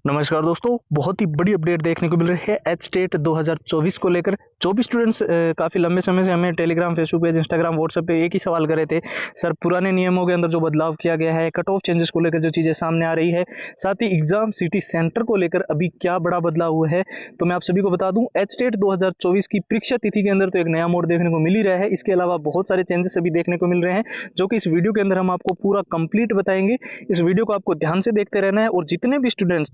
नमस्कार दोस्तों, बहुत ही बड़ी अपडेट देखने को मिल रही है एच टेट 2024 को लेकर। जो भी स्टूडेंट्स काफ़ी लंबे समय से हमें Telegram, Facebook page, Instagram, WhatsApp पे एक ही सवाल कर रहे थे, सर पुराने नियमों के अंदर जो बदलाव किया गया है, कट ऑफ चेंजेस को लेकर जो चीज़ें सामने आ रही है, साथ ही एग्जाम सिटी सेंटर को लेकर अभी क्या बड़ा बदलाव हुआ है, तो मैं आप सभी को बता दूं एच टेट 2024 की परीक्षा तिथि के अंदर तो एक नया मोड देखने को मिल ही रहा है। इसके अलावा बहुत सारे चेंजेस अभी देखने को मिल रहे हैं, जो कि इस वीडियो के अंदर हम आपको पूरा कंप्लीट बताएंगे। इस वीडियो को आपको ध्यान से देखते रहना है और जितने भी स्टूडेंट्स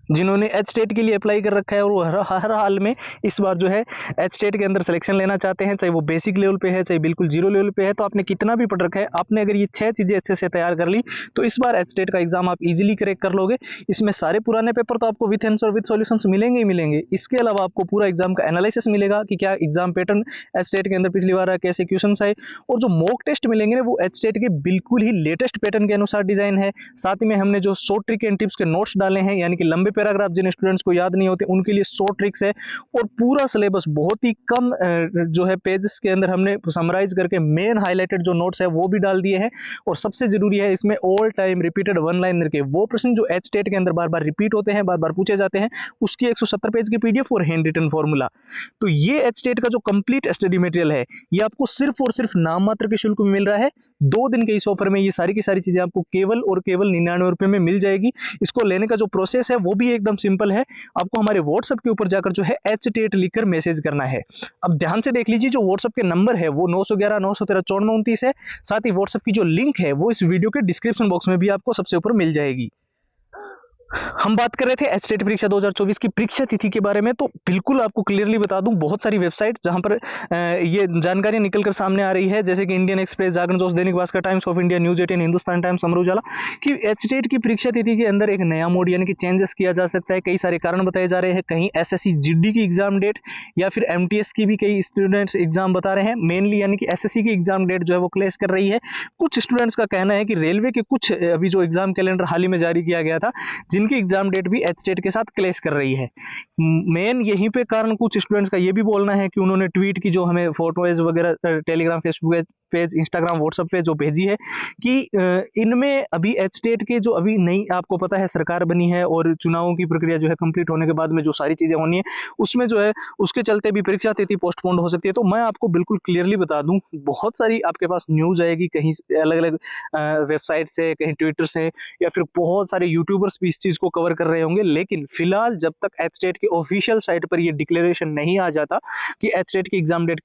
जिन्होंने एच टेट के लिए अप्लाई कर रखा है और वो हर हाल में इस बार जो है एच टेट के अंदर सिलेक्शन लेना चाहते हैं, चाहे वो बेसिक लेवल पे है, चाहे बिल्कुल जीरो लेवल पे है, तो आपने कितना भी पढ़ रखा है, आपने अगर ये 6 चीज़ें अच्छे से तैयार कर ली तो इस बार एच टेट का एग्जाम आप इजीली क्रैक कर लोगे। इसमें सारे पुराने पेपर तो आपको विथ आंसर विथ सॉल्यूशंस मिलेंगे ही मिलेंगे। इसके अलावा आपको पूरा एग्जाम का एनालिसिस मिलेगा कि क्या एग्जाम पैटर्न एच टेट के अंदर पिछली बार आया, कैसे क्वेश्चन आए, और जो मॉक टेस्ट मिलेंगे ना वो एच टेट के बिल्कुल ही लेटेस्ट पैटर्न के अनुसार डिजाइन है। साथ ही में हमने जो शॉर्ट ट्रिक एंड टिप्स के नोट्स डाले हैं, यानी कि लंबे पैराग्राफ जिन स्टूडेंट्स को याद नहीं होते उनके लिए शॉर्ट ट्रिक्स है, और पूरा सिलेबस बहुत ही कम जो है पेजेस के अंदर हमने समराइज करके मेन हाईलाइटेड जो नोट्स है वो भी डाल दिए हैं। और सबसे जरूरी है इसमें all time repeated one liner के वो प्रश्न जो एच टेट के अंदर बार बार रिपीट होते हैं, बार बार पूछे जाते हैं, उसकी 170 पेज की पीडीएफ और हैंड रिटन फॉर्मूला। तो ये एच टेट का जो कंप्लीट स्टडी मटेरियल है ये आपको सिर्फ और सिर्फ नाम मात्र के शुल्क में मिल रहा है। 2 दिन के इस ऑफर में ये सारी की सारी चीजें आपको केवल और केवल 99 रुपए में मिल जाएगी। इसको लेने का जो प्रोसेस है वो भी एकदम सिंपल है। आपको हमारे व्हाट्सएप के ऊपर जाकर जो है एच टेट लिखकर मैसेज करना है। अब ध्यान से देख लीजिए, जो व्हाट्सएप के नंबर है वो 911 913 9429 है। साथ ही व्हाट्सएप की जो लिंक है वो इस वीडियो के डिस्क्रिप्शन बॉक्स में भी आपको सबसे ऊपर मिल जाएगी। हम बात कर रहे थे एच टेट परीक्षा 2024 की परीक्षा तिथि के बारे में, तो बिल्कुल आपको क्लियरली बता दूं, बहुत सारी वेबसाइट जहां पर ये जानकारी निकलकर सामने आ रही है, जैसे कि Indian express, Jagran Josh, Dainik Bhaskar, Times of India, news 18, Hindustan Times, Amar Ujala, कि एच टेट की परीक्षा तिथि के अंदर एक नया मोड यानी कि चेंजेस किया जा सकता है। कई सारे कारण बताए जा रहे हैं, कहीं एसएससी जीडी की एग्जाम डेट या फिर एमटीएस की भी कई स्टूडेंट्स एग्जाम बता रहे हैं मेनली, यानी कि एसएससी की एग्जाम डेट जो है वो क्लैश कर रही है। कुछ स्टूडेंट्स का कहना है कि रेलवे के कुछ अभी जो एग्जाम कैलेंडर हाल ही में जारी किया गया था, जिनकी एग्जाम डेट भी एच टेट के साथ क्लैश कर रही है। मेन यहीं पे कारण कुछ स्टूडेंट्स का ये भी बोलना है कि उन्होंने ट्वीट की जो हमें फोटोज वगैरह Telegram, Facebook page, Instagram, WhatsApp पे जो भेजी है कि इनमें अभी एच टेट के जो अभी नई आपको पता है सरकार बनी है और चुनावों की प्रक्रिया जो है कंप्लीट होने के बाद में जो सारी चीजें होनी है उसमें जो है उसके चलते भी परीक्षा तिथि पोस्टपोन्ड हो सकती है। तो मैं आपको बिल्कुल क्लियरली बता दूं, बहुत सारी आपके पास न्यूज आएगी, कहीं अलग अलग वेबसाइट से, कहीं ट्विटर से, या फिर बहुत सारे यूट्यूबर्स भी इस चीज को कवर कर रहे होंगे। लेकिन फिलहाल जब तक एच टेट की ऑफिशियल साइट पर ये डिक्लेरेशन नहीं आ जाता कि एच टेट की एग्जाम डेट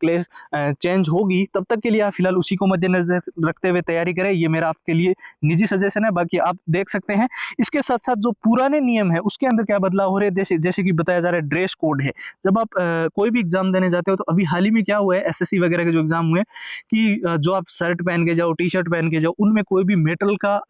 चेंज होगी, तब तक के लिए आप फिलहाल उसी को मद्देनजर रखते हुए तैयारी करें। ये मेरा आपके लिए निजी सजेशन है, बाकी आप देख सकते हैं। इसके साथ साथ जो पुराने नियम है उसके अंदर क्या बदलाव हो रहे हैं, जैसे जैसे कि बताया जा रहा है ड्रेस कोड है। जब आप कोई भी एग्जाम देने जाते हो, तो अभी हाल ही में क्या हुआ है, एसएससी वगैरह के जो एग्जाम हुए कि जो आप शर्ट पहन के जाओ, टी शर्ट पहन के जाओ, उनमें कोई भी मेटल का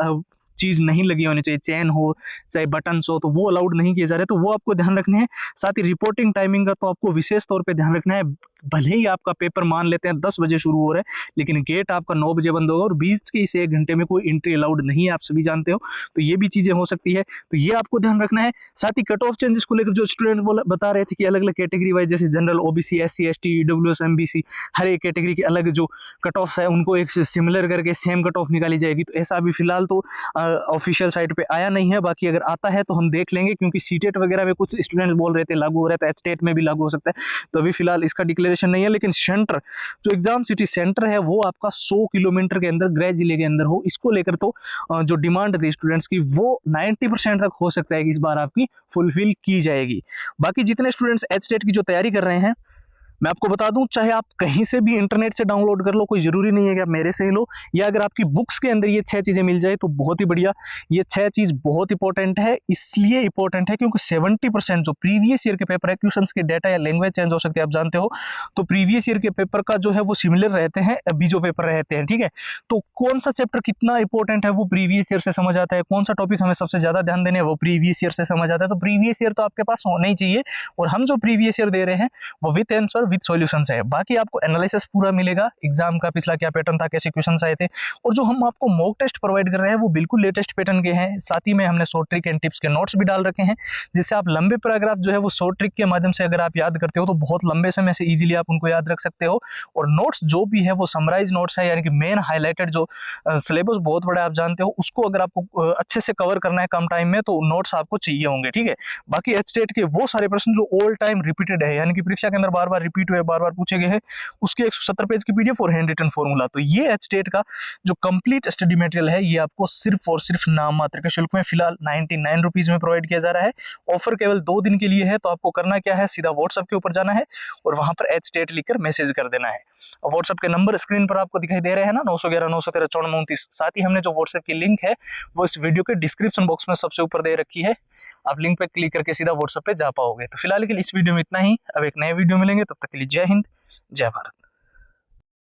चीज नहीं लगी होनी चाहिए, चेन हो चाहे बटन हो, तो वो अलाउड नहीं किए जा रहे, तो वो आपको ध्यान रखने हैं। साथ ही रिपोर्टिंग टाइमिंग का तो आपको विशेष तौर पे ध्यान रखना है। भले ही आपका पेपर मान लेते हैं 10 बजे शुरू हो रहा है, लेकिन गेट आपका 9 बजे बंद होगा और बीच के इस 1 घंटे में कोई एंट्री अलाउड नहीं है, आप सभी जानते हो। तो ये भी चीजें हो सकती है, तो ये आपको ध्यान रखना है। साथ ही कट ऑफ चेंजेस को लेकर जो स्टूडेंट बता रहे थे कि अलग अलग कैटेगरी वाइज, जैसे general, OBC, SC, ST, EWS, MBC, हर एक कैटेगरी के अलग जो कट ऑफ है उनको एक सिमिलर करके सेम कट ऑफ निकाली जाएगी। तो ऐसा अभी फिलहाल तो ऑफिशियल साइट पे आया नहीं है, बाकी अगर आता है तो हम देख लेंगे, क्योंकि सीटेट वगैरह में कुछ स्टूडेंट बोल रहे थे लागू हो रहा है, तो एचटेट में भी लागू हो सकता है। तो अभी फिलहाल इसका डिक्लेरेशन नहीं है। लेकिन सेंटर, जो एग्जाम सिटी सेंटर है वो आपका 100 किलोमीटर के अंदर गृह जिले के अंदर हो, इसको लेकर तो जो डिमांड थी स्टूडेंट्स की वो 90% तक हो सकता है कि इस बार आपकी फुलफिल की जाएगी। बाकी जितने स्टूडेंट्स एचटेट की जो तैयारी कर रहे हैं, मैं आपको बता दूं, चाहे आप कहीं से भी इंटरनेट से डाउनलोड कर लो, कोई जरूरी नहीं है कि आप मेरे से ही लो, या अगर आपकी बुक्स के अंदर ये 6 चीजें मिल जाए तो बहुत ही बढ़िया। ये 6 चीज बहुत इंपॉर्टेंट है, इसलिए इंपॉर्टेंट है क्योंकि 70% जो प्रीवियस ईयर के पेपर है, क्वेश्चंस के डेटा या लैंग्वेज चेंज हो सकती है, आप जानते हो, तो प्रीवियस ईयर के पेपर का जो है वो सिमिलर रहते हैं अभी जो पेपर रहते हैं, ठीक है। तो कौन सा चैप्टर कितना इंपॉर्टेंट है वो प्रीवियस ईयर से समझ आता है, कौन सा टॉपिक हमें सबसे ज्यादा ध्यान देने है वो प्रीवियस ईयर से समझ आता है। तो प्रीवियस ईयर तो आपके पास होना ही चाहिए, और हम जो प्रीवियस ईयर दे रहे हैं वो विथ आंसर विद सॉल्यूशंस है। बाकी आपको एनालिसिस पूरा मिलेगा, एग्जाम का पिछला क्या पैटर्न था, कैसे क्वेश्चंस आए थे, और जो हम आपको मॉक टेस्ट प्रोवाइड कर रहे हैं वो बिल्कुल लेटेस्ट पैटर्न के हैं। साथ ही में हमने शॉर्ट ट्रिक एंड टिप्स के नोट्स भी डाल रखे हैं, जिससे आप लंबे पैराग्राफ जो है वो शॉर्ट ट्रिक के माध्यम से अगर आप याद करते हो तो बहुत लंबे समय से इजीली आप उनको याद रख सकते हो। और नोट्स जो भी है वो समराइज नोट्स है, यानी कि मेन हाईलाइटेड जो सिलेबस बहुत बड़ा आप जानते हो, उसको अगर आपको अच्छे से कवर करना है कम टाइम में तो नोट्स आपको चाहिए होंगे, ठीक है। बाकी एचटेट के वो सारे प्रश्न जो ऑल टाइम रिपीटेड है, यानी कि परीक्षा के अंदर बार बार रिपीट हुए, बार बार पूछे गए हैं, उसके 170 पेज की पीडीएफ और हैंड रिटन फॉर्मूला, तो ये एचटेट का जो कंप्लीट स्टडी मटेरियल है ये आपको सिर्फ और सिर्फ नाम मात्र के शुल्क में फिलहाल 99 रुपीज में प्रोवाइड किया जा रहा है। ऑफर केवल 2 दिन के लिए है, तो आपको करना क्या है, सीधा व्हाट्सएप के ऊपर जाना है और वहां पर एचटेट लिखकर मैसेज कर देना है। व्हाट्सएप के नंबर स्क्रीन पर आपको दिखाई दे रहे हैं ना, 911 913 5429। साथ ही हमने जो व्हाट्सएप की लिंक है वो इस वीडियो के डिस्क्रिप्शन बॉक्स में सबसे ऊपर दे रखी है, आप लिंक पे क्लिक करके सीधा व्हाट्सएप पे जा पाओगे। तो फिलहाल के लिए इस वीडियो में इतना ही, अब एक नए वीडियो मिलेंगे, तब तक के लिए जय हिंद, जय भारत।